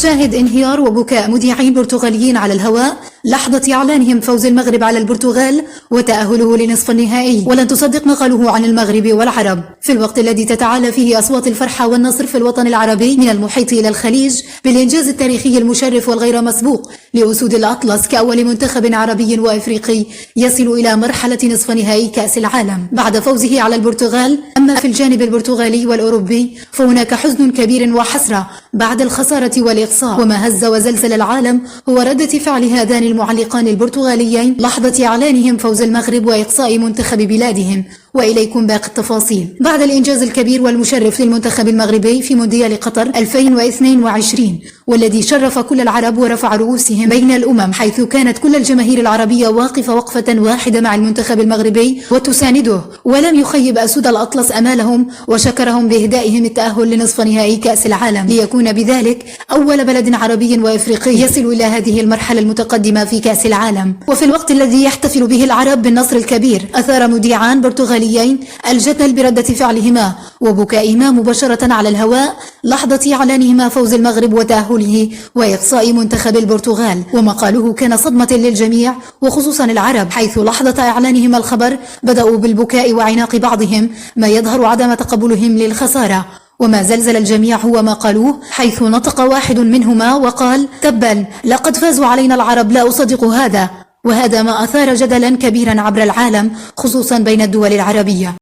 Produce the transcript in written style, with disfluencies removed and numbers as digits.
شاهد انهيار وبكاء مذيعين برتغاليين على الهواء لحظة إعلانهم فوز المغرب على البرتغال وتأهله لنصف النهائي. ولن تصدق ما قالوه عن المغرب والعرب في الوقت الذي تتعالى فيه أصوات الفرحة والنصر في الوطن العربي من المحيط إلى الخليج بالإنجاز التاريخي المشرف والغير مسبوق لأسود الأطلس كأول منتخب عربي وإفريقي يصل إلى مرحلة نصف نهائي كأس العالم بعد فوزه على البرتغال. أما في الجانب البرتغالي والأوروبي فهناك حزن كبير وحسرة بعد الخسارة والإقصاء، وما هز وزلزل العالم هو ردة فعل هذان المعلقان البرتغاليين لحظة إعلانهم فوز المغرب وإقصاء منتخب بلادهم. وإليكم باقي التفاصيل. بعد الإنجاز الكبير والمشرف للمنتخب المغربي في مونديال قطر 2022 والذي شرف كل العرب ورفع رؤوسهم بين الأمم، حيث كانت كل الجماهير العربية واقفة وقفة واحدة مع المنتخب المغربي وتسانده، ولم يخيب أسود الأطلس أمالهم وشكرهم بإهدائهم التأهل لنصف نهائي كأس العالم ليكون بذلك أول بلد عربي وإفريقي يصل إلى هذه المرحلة المتقدمة في كأس العالم. وفي الوقت الذي يحتفل به العرب بالنصر الكبير أثار مذيعان برتغاليين الجدل بردة فعلهما وبكائهما مباشرة على الهواء لحظة إعلانهما فوز المغرب وتأهله وإقصاء منتخب البرتغال. وما قالوه كان صدمة للجميع وخصوصا العرب، حيث لحظة إعلانهما الخبر بدأوا بالبكاء وعناق بعضهم ما يظهر عدم تقبلهم للخسارة. وما زلزل الجميع هو ما قالوه، حيث نطق واحد منهما وقال: تبا لقد فازوا علينا العرب، لا أصدق هذا. وهذا ما أثار جدلا كبيرا عبر العالم خصوصا بين الدول العربية.